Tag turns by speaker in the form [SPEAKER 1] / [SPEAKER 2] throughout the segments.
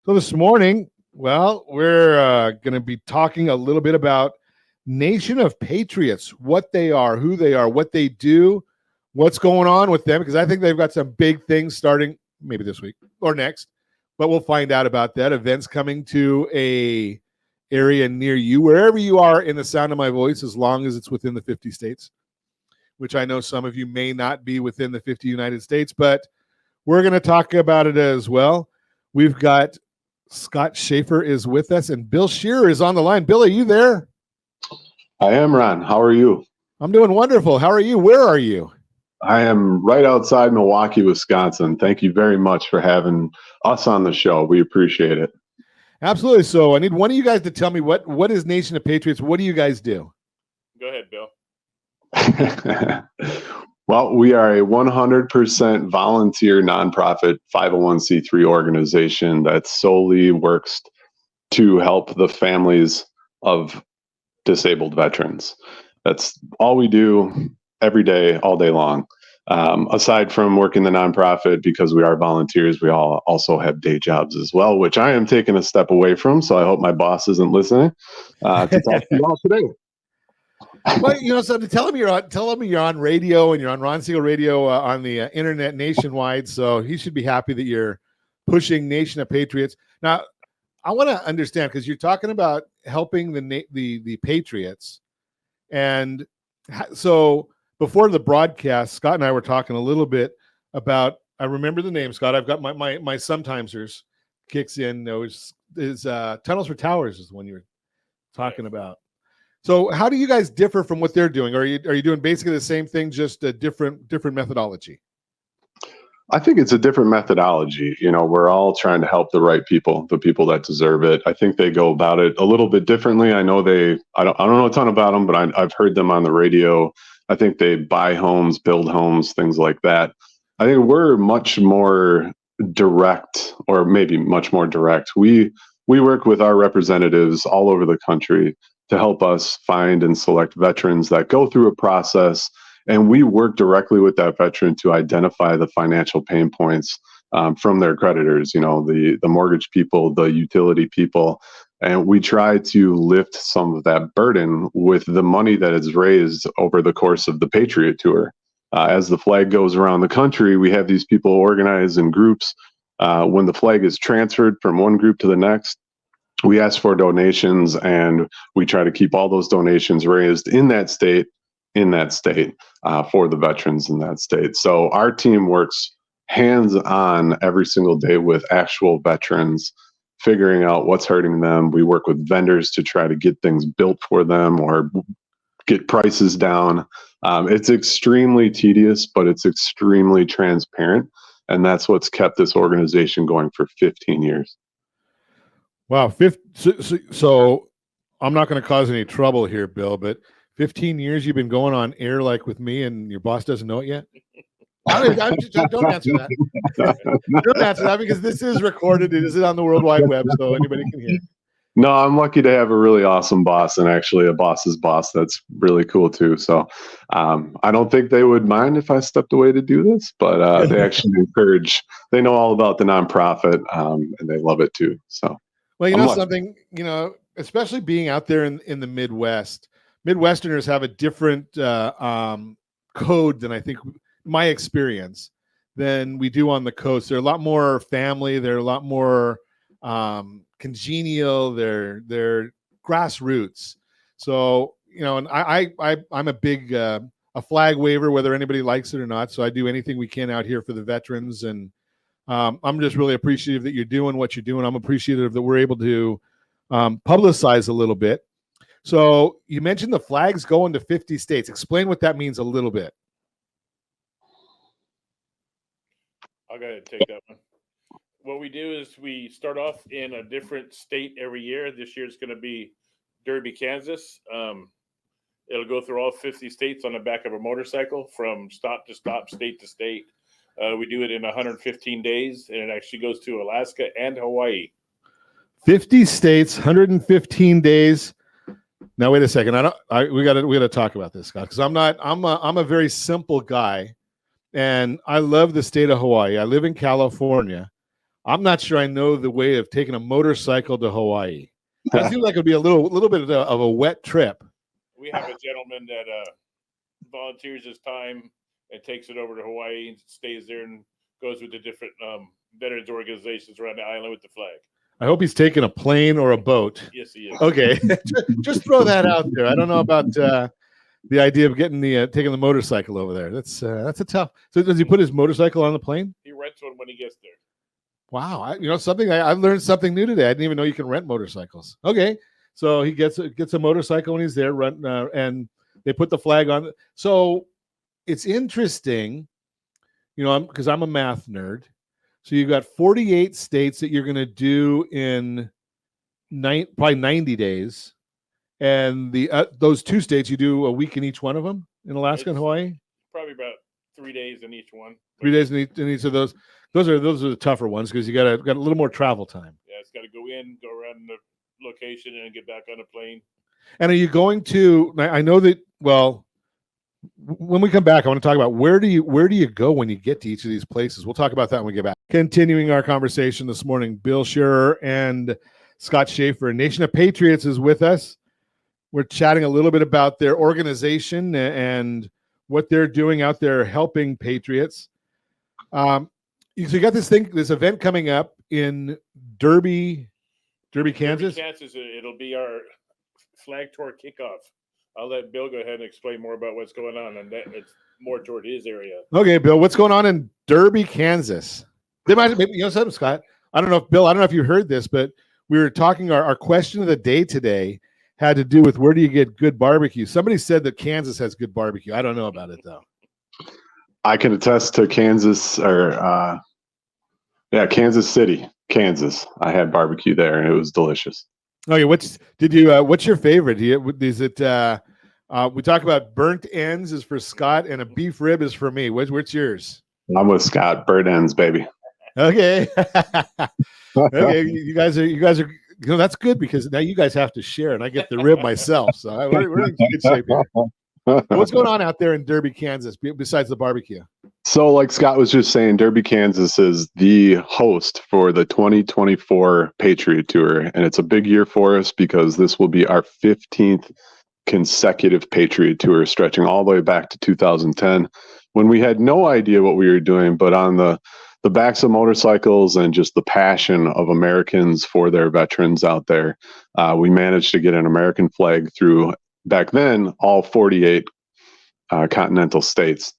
[SPEAKER 1] So this morning, well, we're going to be talking a little bit about Nation of Patriots, what they are, who they are, what they do, what's going on with them, because I think they've got some big things starting maybe this week or next, but we'll find out about that. Events coming to a area near you, wherever you are in the sound of my voice, as long as it's within the 50 states, which I know some of you may not be within the 50 United States, but we're going to talk about it as well. We've got Scott Schaeffer is with us, and Bill Shearer is on the line. Bill, are you there?
[SPEAKER 2] I am, Ron. How are you?
[SPEAKER 1] I'm doing wonderful. How are you? Where are you?
[SPEAKER 2] I am right outside Milwaukee, Wisconsin. Thank you very much for having us on the show. We appreciate it.
[SPEAKER 1] Absolutely. So I need one of you guys to tell me what is Nation of Patriots? What do you guys do?
[SPEAKER 3] Go ahead, Bill.
[SPEAKER 2] Well, we are a 100% volunteer nonprofit 501c3 organization that solely works to help the families of disabled veterans. That's all we do every day, all day long. Aside from working the nonprofit, because we are volunteers, we all also have day jobs as well, which I am taking a step away from. So I hope my boss isn't listening to talk to you all today.
[SPEAKER 1] Well, so tell him you're on radio and you're on Ron Siegel Radio on the internet nationwide. So he should be happy that you're pushing Nation of Patriots. Now, I want to understand, because you're talking about helping the Patriots, and so before the broadcast, Scott and I were talking a little bit about. I remember the name, Scott. I've got my sometimesers kicks in. Is Tunnels for Towers is the one you were talking about. So how do you guys differ from what they're doing? Are you doing basically the same thing, just a different methodology?
[SPEAKER 2] I think it's a different methodology. We're all trying to help the right people, the people that deserve it. I think they go about it a little bit differently. I know I don't know a ton about them, but I've heard them on the radio. I think they buy homes, build homes, things like that. I think we're much more direct, or maybe much more direct. We work with our representatives all over the country to help us find and select veterans that go through a process, and we work directly with that veteran to identify the financial pain points from their creditors, the mortgage people, the utility people, and we try to lift some of that burden with the money that is raised over the course of the Patriot Tour. As the flag goes around the country, we have these people organized in groups. When the flag is transferred from one group to the next, we ask for donations, and we try to keep all those donations raised in that state for the veterans in that state. So our team works hands-on every single day with actual veterans, figuring out what's hurting them. We work with vendors to try to get things built for them or get prices down. It's extremely tedious, but it's extremely transparent, and that's what's kept this organization going for 15 years.
[SPEAKER 1] Wow. So I'm not going to cause any trouble here, Bill, but 15 years you've been going on air like with me, and your boss doesn't know it yet? Don't answer that. Don't answer that, because this is recorded. It is on the World Wide Web, so anybody can hear.
[SPEAKER 2] No, I'm lucky to have a really awesome boss, and actually a boss's boss that's really cool too. So I don't think they would mind if I stepped away to do this, but they actually encourage. They know all about the nonprofit, and they love it too. So.
[SPEAKER 1] Well, something, especially being out there in the Midwest, Midwesterners have a different code than I think, my experience, than we do on the coast. They're a lot more family. They're a lot more congenial. They're grassroots. So, and I'm a big a flag waver, whether anybody likes it or not. So I do anything we can out here for the veterans, and I'm just really appreciative that you're doing what you're doing. I'm appreciative that we're able to publicize a little bit. So you mentioned the flags going to 50 states. Explain what that means a little bit.
[SPEAKER 3] I'll go ahead and take that one. What we do is we start off in a different state every year. This year it's going to be Derby, Kansas. It'll go through all 50 states on the back of a motorcycle from stop to stop, state to state. We do it in 115 days, and it actually goes to Alaska and Hawaii.
[SPEAKER 1] 50 states, 115 days. Now wait a second. We got to talk about this, Scott, because I'm a very simple guy, and I love the state of Hawaii. I live in California. I'm not sure I know the way of taking a motorcycle to Hawaii. That seems like it'd be a little bit of a wet trip.
[SPEAKER 3] We have a gentleman that volunteers his time and takes it over to Hawaii and stays there and goes with the different veterans organizations around the island with the flag.
[SPEAKER 1] I hope he's taking a plane or a boat.
[SPEAKER 3] Yes, he is.
[SPEAKER 1] Okay, just throw that out there. I don't know about the idea of getting taking the motorcycle over there. That's a tough. So does he put his motorcycle on the plane?
[SPEAKER 3] He rents one when he gets there.
[SPEAKER 1] Wow, something I learned something new today. I didn't even know you can rent motorcycles. Okay, so he gets a motorcycle when he's there, and they put the flag on. So it's interesting, because I'm a math nerd. So you've got 48 states that you're going to do in probably 90 days, and those 2 states you do a week in each one of them in Alaska and Hawaii.
[SPEAKER 3] Probably about 3 days in each one.
[SPEAKER 1] 3 days in each of those. Those are the tougher ones because you got a little more travel time.
[SPEAKER 3] Yeah, it's got to go in, go around the location, and get back on a plane.
[SPEAKER 1] And are you going to? I know that. Well, when we come back, I want to talk about where do you go when you get to each of these places. We'll talk about that when we get back. Continuing our conversation this morning, Bill Scherer and Scott Schaeffer, Nation of Patriots, is with us. We're chatting a little bit about their organization and what they're doing out there helping patriots. So you got this event coming up in Derby, Kansas.
[SPEAKER 3] Kansas, it'll be our flag tour kickoff. I'll let Bill go ahead and explain more about what's going on, and it's more toward his area.
[SPEAKER 1] Okay, Bill, what's going on in Derby, Kansas? They might, something, Scott. I don't know if you heard this, but we were talking. Our question of the day today had to do with where do you get good barbecue. Somebody said that Kansas has good barbecue. I don't know about it though.
[SPEAKER 2] I can attest to Kansas Kansas City, Kansas. I had barbecue there and it was delicious.
[SPEAKER 1] Okay, what's your favorite? Is it we talk about burnt ends is for Scott and a beef rib is for me. What's yours?
[SPEAKER 2] I'm with Scott. Burnt ends, baby.
[SPEAKER 1] Okay. Okay, you guys are that's good because now you guys have to share and I get the rib myself. So we're in good shape here. What's going on out there in Derby, Kansas, besides the barbecue?
[SPEAKER 2] So like Scott was just saying, Derby, Kansas is the host for the 2024 Patriot Tour. And it's a big year for us because this will be our 15th consecutive Patriot Tour, stretching all the way back to 2010, when we had no idea what we were doing, but on the backs of motorcycles and just the passion of Americans for their veterans out there, we managed to get an American flag through, back then, all 48 continental states.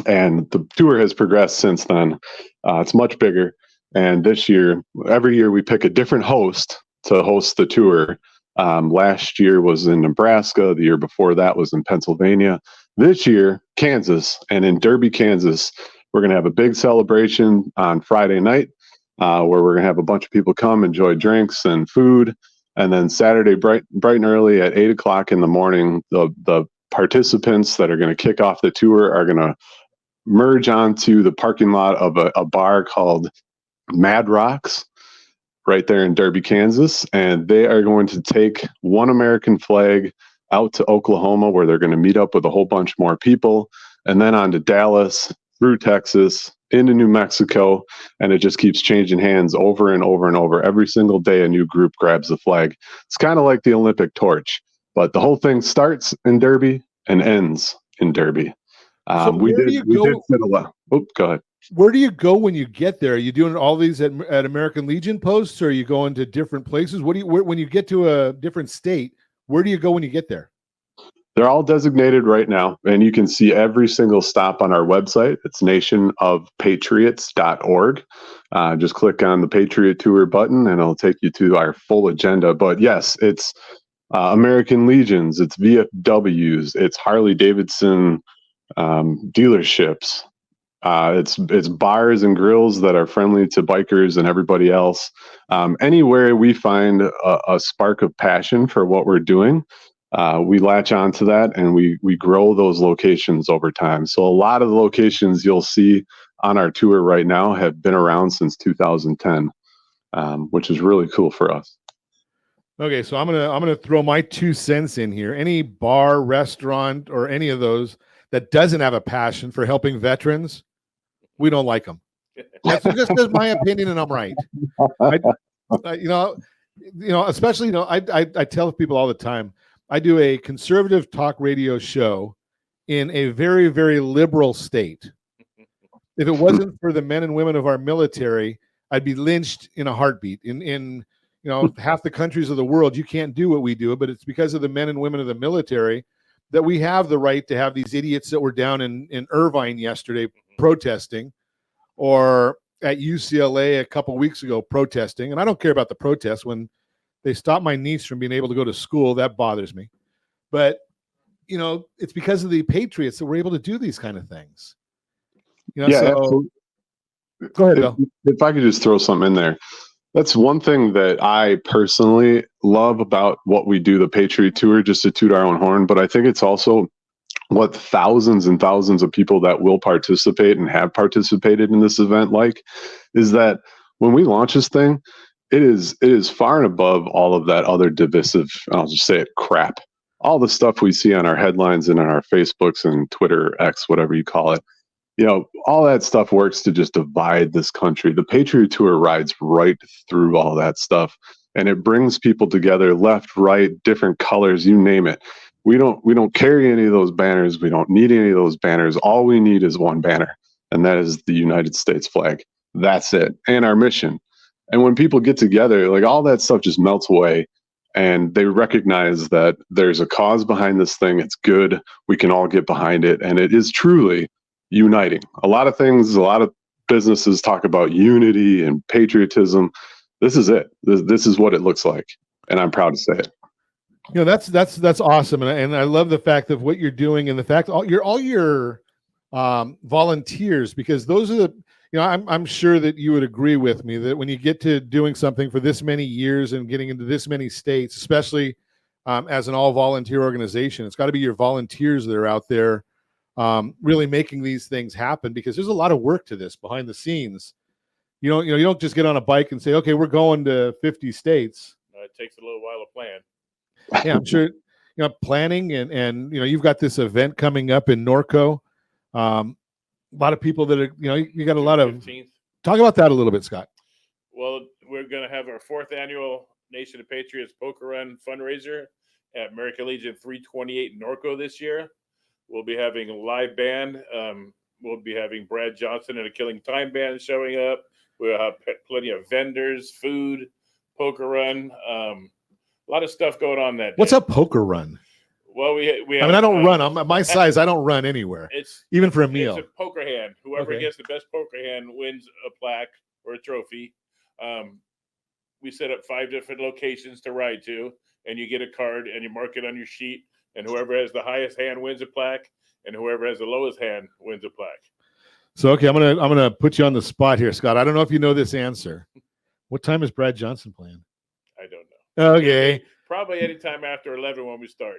[SPEAKER 2] And the tour has progressed since then. It's much bigger. And this year, every year we pick a different host to host the tour. Last year was in Nebraska. The year before that was in Pennsylvania. This year, Kansas. And in Derby, Kansas, we're going to have a big celebration on Friday night where we're going to have a bunch of people come, enjoy drinks and food. And then Saturday, bright and early at 8 o'clock in the morning, the participants that are going to kick off the tour are going to merge onto the parking lot of a bar called Mad Rocks right there in Derby, Kansas. And they are going to take one American flag out to Oklahoma, where they're going to meet up with a whole bunch more people, and then on to Dallas, through Texas, into New Mexico, and it just keeps changing hands over and over and over. Every single day, a new group grabs the flag. It's kind of like the Olympic torch, but the whole thing starts in Derby and ends in Derby.
[SPEAKER 1] So
[SPEAKER 2] we did fit a lot. Oh, go ahead.
[SPEAKER 1] Where do you go when you get there? Are you doing all these at American Legion posts, or are you going to different places? When you get to a different state, where do you go when you get there?
[SPEAKER 2] They're all designated right now, and you can see every single stop on our website. It's nationofpatriots.org. Just click on the Patriot Tour button, and it'll take you to our full agenda. But yes, it's American Legions, it's VFWs, it's Harley Davidson dealerships. It's bars and grills that are friendly to bikers and everybody else. Anywhere we find a spark of passion for what we're doing, we latch on to that, and we grow those locations over time. So a lot of the locations you'll see on our tour right now have been around since 2010, which is really cool for us.
[SPEAKER 1] Okay, so I'm gonna throw my 2 cents in here. Any bar, restaurant, or any of those that doesn't have a passion for helping veterans, we don't like them. That's just my opinion, and I'm right. You know, especially, I tell people all the time, I do a conservative talk radio show in a very, very liberal state. If it wasn't for the men and women of our military, I'd be lynched in a heartbeat. In half the countries of the world, you can't do what we do, but it's because of the men and women of the military that we have the right to have these idiots that were down in Irvine yesterday protesting, or at UCLA a couple weeks ago protesting. And I don't care about the protests. When they stop my niece from being able to go to school, that bothers me. But, it's because of the patriots that we're able to do these kind of things.
[SPEAKER 2] Absolutely.
[SPEAKER 1] Go ahead, Bill.
[SPEAKER 2] If I could just throw something in there. That's one thing that I personally love about what we do, the Patriot Tour, just to toot our own horn. But I think it's also what thousands and thousands of people that will participate and have participated in this event is that when we launch this thing, it is far and above all of that other divisive, I'll just say it, crap. All the stuff we see on our headlines and on our Facebooks and Twitter, X, whatever you call it. All that stuff works to just divide this country. The Patriot Tour rides right through all that stuff, and it brings people together, left, right, different colors, you name it. We don't carry any of those banners. We don't need any of those banners. All we need is one banner, and that is the United States flag. That's it, and our mission. And when people get together, all that stuff just melts away, and they recognize that there's a cause behind this thing. It's good. We can all get behind it, and it is truly uniting. A lot of things, a lot of businesses talk about unity and patriotism. This is it. This is what it looks like, and I'm proud to say it.
[SPEAKER 1] That's awesome, and I love the fact of what you're doing, and the fact all your volunteers, because those are the I'm sure that you would agree with me that when you get to doing something for this many years and getting into this many states, especially as an all volunteer organization, it's got to be your volunteers that are out there really making these things happen, because there's a lot of work to this behind the scenes. You don't just get on a bike and say, okay, we're going to 50 states.
[SPEAKER 3] It takes a little while to plan.
[SPEAKER 1] Yeah, I'm sure, planning and you've got this event coming up in Norco. A lot of people that are, you got a lot of,
[SPEAKER 3] 15th.
[SPEAKER 1] Talk about that a little bit, Scott.
[SPEAKER 3] Well, we're going to have our 4th annual Nation of Patriots Poker Run fundraiser at American Legion 328 in Norco this year. We'll be having a live band. We'll be having Brad Johnson and a Killing Time band showing up. We'll have plenty of vendors, food, poker run, a lot of stuff going on that day.
[SPEAKER 1] What's a poker run?
[SPEAKER 3] Well, we have,
[SPEAKER 1] I don't run. I'm my size. I don't run anywhere. Even for a meal.
[SPEAKER 3] It's a poker hand. Whoever gets the best poker hand wins a plaque or a trophy. We set up 5 different locations to ride to, and you get a card and you mark it on your sheet. And whoever has the highest hand wins a plaque, and whoever has the lowest hand wins a plaque. So, okay, I'm gonna put you on the spot here, Scott. I don't know if you know this answer. What time is Brad Johnson playing? I don't know. Okay, probably anytime after 11 when we start.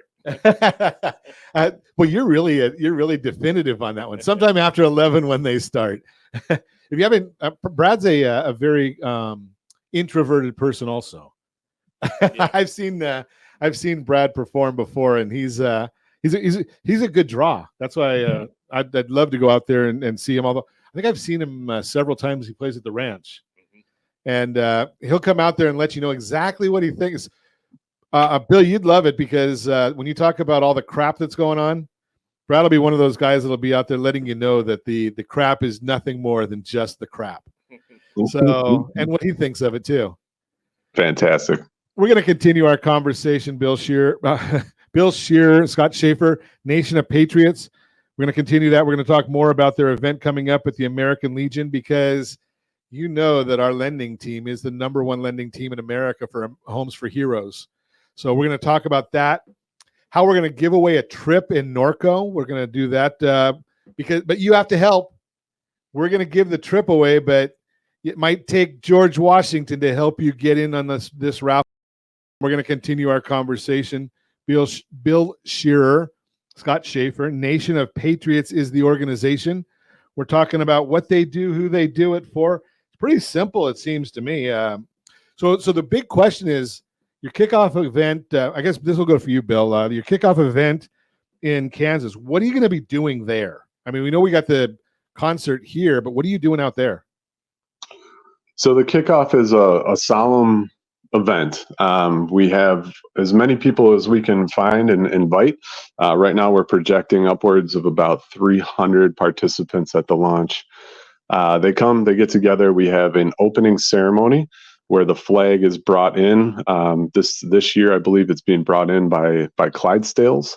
[SPEAKER 3] Well, you're really definitive on that one. Sometime after 11 when they start. If you haven't, Brad's a very introverted person also. Yeah. I've seen Brad perform before, and he's a good draw. That's why I'd love to go out there and see him. Although I think I've seen him several times. He plays at the ranch, and he'll come out there and let you know exactly what he thinks. Bill, you'd love it, because when you talk about all the crap that's going on, Brad will be one of those guys that'll be out there letting you know that the crap is nothing more than just the crap. So, and what he thinks of it too. Fantastic. We're going to continue our conversation, Bill Scheer, Scott Schaeffer, Nation of Patriots. We're going to continue that. We're going to talk more about their event coming up at the American Legion, because you know that our lending team is the #1 lending team in America for Homes for Heroes. So we're going to talk about that, how we're going to give away a trip in Norco. We're going to do that but you have to help. We're going to give the trip away, but it might take George Washington to help you get in on this raffle. We're going to continue our conversation. Bill Scheer, Scott Schaeffer, Nation of Patriots is the organization. We're talking about what they do, who they do it for. It's pretty simple, it seems to me. So the big question is your kickoff event. I guess this will go for you, Bill. Your kickoff event in Kansas. What are you going to be doing there? I mean, we know we got the concert here, but what are you doing out there?
[SPEAKER 2] So the kickoff is a solemn event. We have as many people as we can find and invite. Right now, we're projecting upwards of about 300 participants at the launch. They come, they get together. We have an opening ceremony where the flag is brought in. This year, I believe it's being brought in by Clydesdales.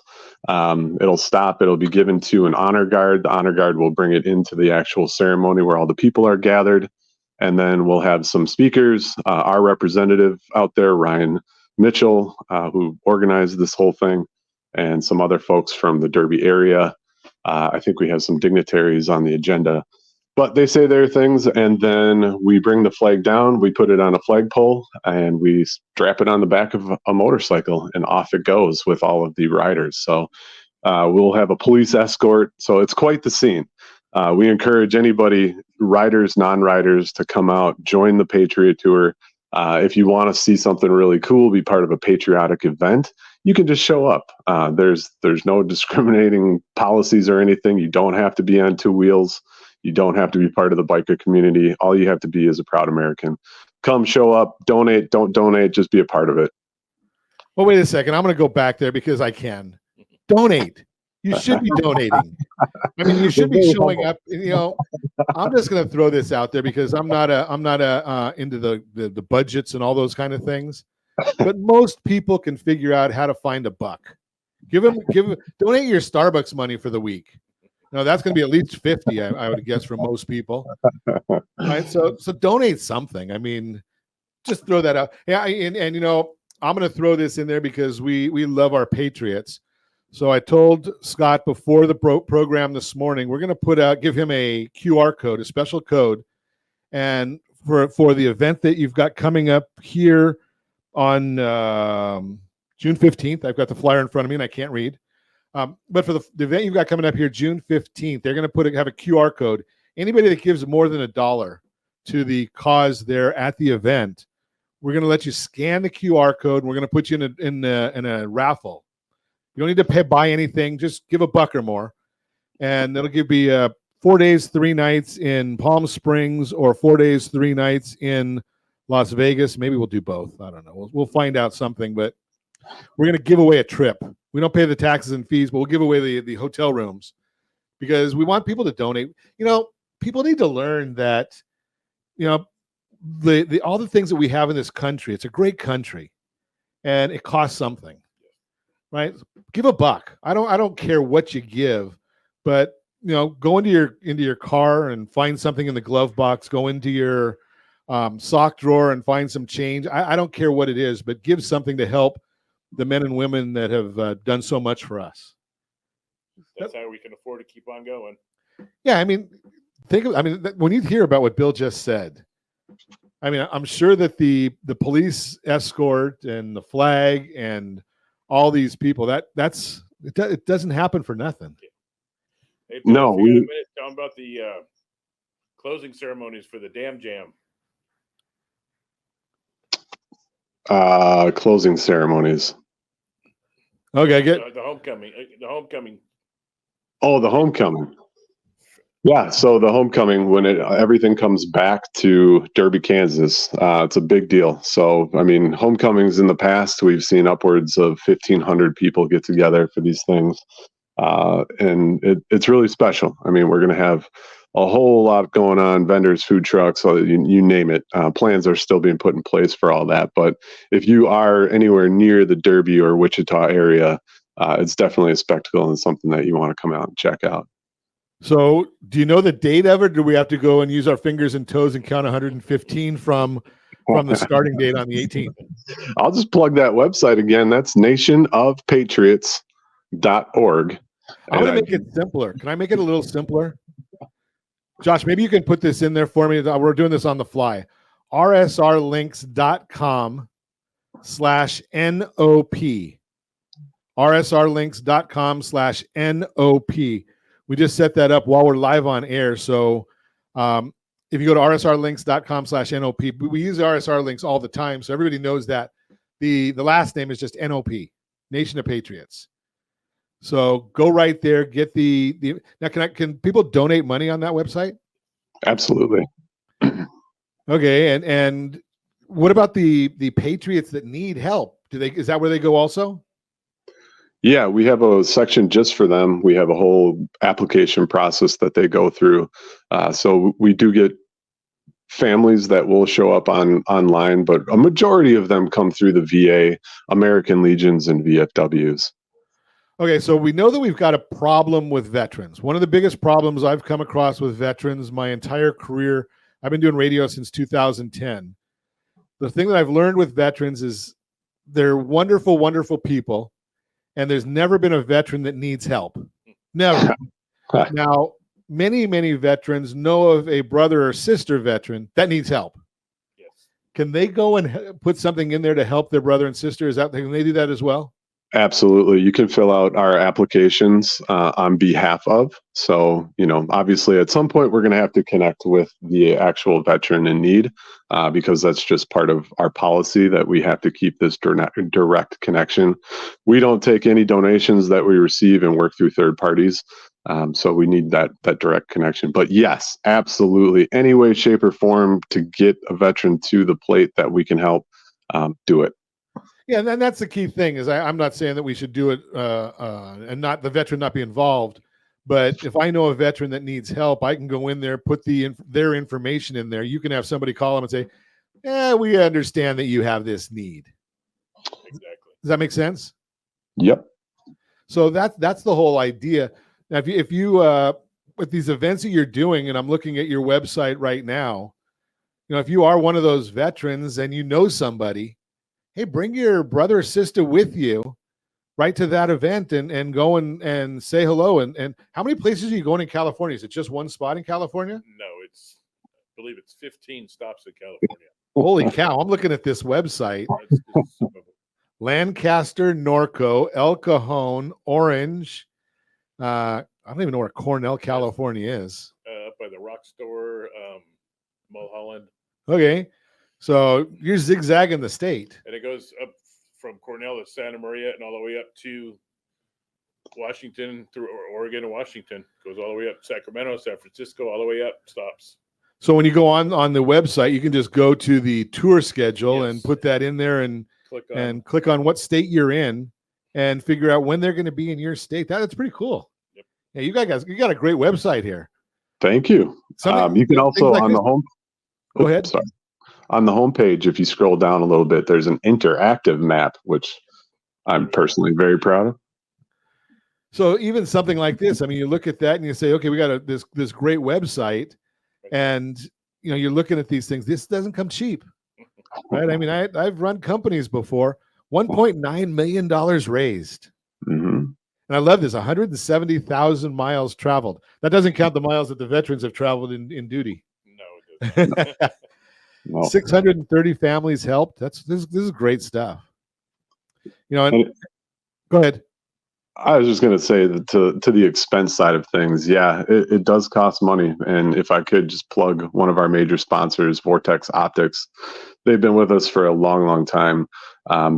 [SPEAKER 2] It'll stop. It'll be given to an honor guard. The honor guard will bring it into the actual ceremony where all the people are gathered. And then we'll have some speakers. Our representative out there, Ryan Mitchell, who organized this whole thing, and some other folks from the Derby area. I think we have some dignitaries on the agenda. But they say their things, and then we bring the flag down, we put it on a flagpole, and we strap it on the back of a motorcycle, and off it goes with all of the riders. So we'll have a police escort. So it's quite the scene. We encourage anybody, riders, non-riders, to come out, join the Patriot Tour. If you want to see something really cool, be part of a patriotic event, you can just show up. There's no discriminating policies or anything. You don't have to be on two wheels. You don't have to be part of the biker community. All you have to be is a proud American. Come, show up, donate, don't donate, just be a part of it.
[SPEAKER 1] Well, wait a second. I'm going to go back there because I can. Donate. You should be donating. I mean, you should be showing up. You know, I'm just going to throw this out there because I'm not into the budgets and all those kind of things. But most people can figure out how to find a buck. Donate your Starbucks money for the week. No, that's going to be at least 50, I would guess, for most people. Right? So donate something. I mean, just throw that out. Yeah, and you know, I'm going to throw this in there because we love our Patriots. So I told Scott before the program this morning, we're going to give him a QR code, a special code, and for the event that you've got coming up here on June 15th. I've got the flyer in front of me and I can't read. But for the event you've got coming up here, June 15th, they're going to have a QR code. Anybody that gives more than $1 to the cause there at the event, we're going to let you scan the QR code. And we're going to put you in a raffle. You don't need to buy anything. Just give $1 or more. And it'll give you 4 days, 3 nights in Palm Springs or 4 days, 3 nights in Las Vegas. Maybe we'll do both. I don't know. We'll find out something, but we're going to give away a trip. We don't pay the taxes and fees, but we'll give away the hotel rooms because we want people to donate. You know, people need to learn that, you know, all the things that we have in this country, it's a great country and it costs something, right? Give $1. I don't care what you give, but you know, go into your car and find something in the glove box, go into your sock drawer and find some change. I don't care what it is, but give something to help the men and women that have done so much for us.
[SPEAKER 3] That's how we can afford to keep on going.
[SPEAKER 1] Yeah, I mean, when you hear about what Bill just said, I mean, I'm sure that the police escort and the flag and all these people it doesn't happen for nothing.
[SPEAKER 3] Hey, Bill,
[SPEAKER 2] No,
[SPEAKER 3] talking about the closing ceremonies for the Dam Jam.
[SPEAKER 2] Closing ceremonies.
[SPEAKER 1] Okay,
[SPEAKER 3] The homecoming.
[SPEAKER 2] Oh, the homecoming. Yeah, so the homecoming, when everything comes back to Derby, Kansas, it's a big deal. So, I mean, homecomings in the past, we've seen upwards of 1,500 people get together for these things. And it's really special. I mean, we're going to have a whole lot going on, vendors, food trucks, so you name it. Plans are still being put in place for all that. But if you are anywhere near the Derby or Wichita area, it's definitely a spectacle and something that you want to come out and check out.
[SPEAKER 1] So do you know the date of it? Do we have to go and use our fingers and toes and count 115 from the starting date on the 18th?
[SPEAKER 2] I'll just plug that website again. That's nationofpatriots.org.
[SPEAKER 1] I'm going to make it simpler. Can I make it a little simpler? Josh, maybe you can put this in there for me. We're doing this on the fly. rsrlinks.com/NOP. rsrlinks.com/NOP. We just set that up while we're live on air. So if you go to rsrlinks.com/NOP, we use RSR links all the time. So everybody knows that the last name is just NOP, Nation of Patriots. So go right there, get now. Can people donate money on that website?
[SPEAKER 2] Absolutely.
[SPEAKER 1] Okay, and what about the patriots that need help? Is that where they go also?
[SPEAKER 2] Yeah, we have a section just for them. We have a whole application process that they go through. So we do get families that will show up online, but a majority of them come through the VA, American Legions, and VFWs.
[SPEAKER 1] Okay, so we know that we've got a problem with veterans. One of the biggest problems I've come across with veterans my entire career, I've been doing radio since 2010. The thing that I've learned with veterans is they're wonderful, wonderful people, and there's never been a veteran that needs help. Never. Now, many, many veterans know of a brother or sister veteran that needs help.
[SPEAKER 3] Yes.
[SPEAKER 1] Can they go and put something in there to help their brother and sister? Can they do that as well?
[SPEAKER 2] Absolutely. You can fill out our applications on behalf of. So, obviously at some point we're going to have to connect with the actual veteran in need because that's just part of our policy that we have to keep this direct connection. We don't take any donations that we receive and work through third parties. So we need that direct connection. But yes, absolutely. Any way, shape, or form to get a veteran to the plate that we can help, do it.
[SPEAKER 1] Yeah, and that's the key thing. Is I'm not saying that we should do it and not the veteran not be involved, but if I know a veteran that needs help, I can go in there, put their information in there. You can have somebody call them and say, "Yeah, we understand that you have this need."
[SPEAKER 3] Exactly.
[SPEAKER 1] Does that make sense?
[SPEAKER 2] Yep.
[SPEAKER 1] So that's the whole idea. Now, if you with these events that you're doing, and I'm looking at your website right now, if you are one of those veterans and you know somebody, hey, bring your brother or sister with you right to that event and go and say hello. And how many places are you going in California? Is it just one spot in California?
[SPEAKER 3] No, I believe it's 15 stops in California.
[SPEAKER 1] Holy cow. I'm looking at this website. Lancaster, Norco, El Cajon, Orange. I don't even know where Cornell, California is.
[SPEAKER 3] Up by the Rock Store, Mulholland.
[SPEAKER 1] Okay. So you're zigzagging the state.
[SPEAKER 3] And it goes up from Cornell to Santa Maria and all the way up to Washington through Oregon and Washington. Goes all the way up Sacramento, San Francisco, all the way up stops.
[SPEAKER 1] So when you go on the website, you can just go to the tour schedule and put that in there and click on what state you're in and figure out when they're going to be in your state. That's pretty cool. Yep. Yeah, you got a great website here.
[SPEAKER 2] Thank you. You can also on the home.
[SPEAKER 1] Go ahead.
[SPEAKER 2] Sorry. On the homepage, if you scroll down a little bit, there's an interactive map, which I'm personally very proud of.
[SPEAKER 1] So even something like this, I mean, you look at that and you say, okay, we got this great website, and you're looking at these things. This doesn't come cheap, right? I mean, I've run companies before. $1.9 million raised, and I love this. 170,000 miles traveled. That doesn't count the miles that the veterans have traveled in duty.
[SPEAKER 3] No, it doesn't.
[SPEAKER 2] Well,
[SPEAKER 1] 630 families helped. This is great stuff. Go ahead.
[SPEAKER 2] I was just going to say that to the expense side of things, yeah, it does cost money. And if I could just plug one of our major sponsors, Vortex Optics, they've been with us for a long, long time.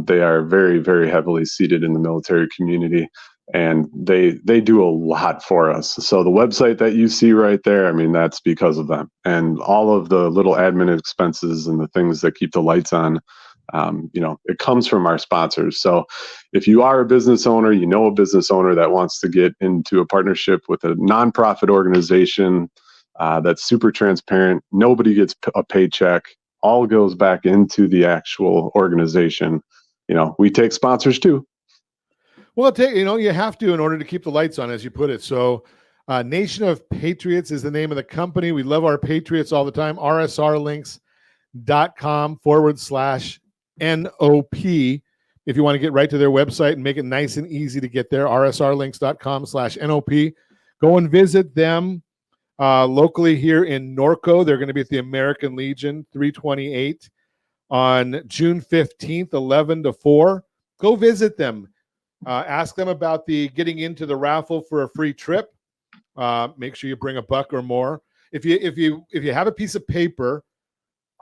[SPEAKER 2] They are very, very heavily seated in the military community, and they do a lot for us. So the website that you see right there, I mean, that's because of them. And all of the little admin expenses and the things that keep the lights on, it comes from our sponsors. So if you are a business owner, a business owner that wants to get into a partnership with a nonprofit organization that's super transparent, nobody gets a paycheck, all goes back into the actual organization. We take sponsors too.
[SPEAKER 1] Well, you have to in order to keep the lights on, as you put it. So Nation of Patriots is the name of the company. We love our Patriots all the time. rsrlinks.com/NOP. If you want to get right to their website and make it nice and easy to get there, rsrlinks.com/NOP. Go and visit them locally here in Norco. They're going to be at the American Legion 328 on June 15th, 11 to 4. Go visit them. Ask them about the getting into the raffle for a free trip. Make sure you bring $1 or more. If you have a piece of paper,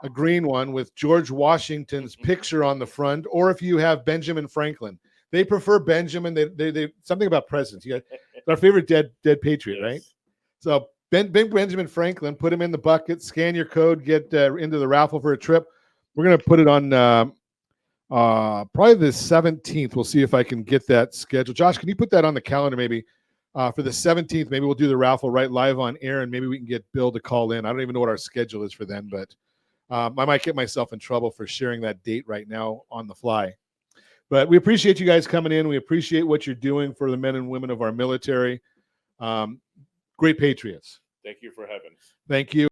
[SPEAKER 1] a green one with George Washington's picture on the front, or if you have Benjamin Franklin, they prefer Benjamin. They something about presidents. You got our favorite dead patriot,
[SPEAKER 3] yes.
[SPEAKER 1] Right? So Ben Benjamin Franklin, put him in the bucket, scan your code, get into the raffle for a trip. We're going to put it on probably the 17th. We'll see if I can get that scheduled. Josh, can you put that on the calendar maybe for the 17th? Maybe we'll do the raffle right live on air, and maybe we can get Bill to call in. I don't even know what our schedule is for then, but I might get myself in trouble for sharing that date right now on the fly. But we appreciate you guys coming in. We appreciate what you're doing for the men and women of our military. Great patriots.
[SPEAKER 3] Thank you for having us.
[SPEAKER 1] Thank you.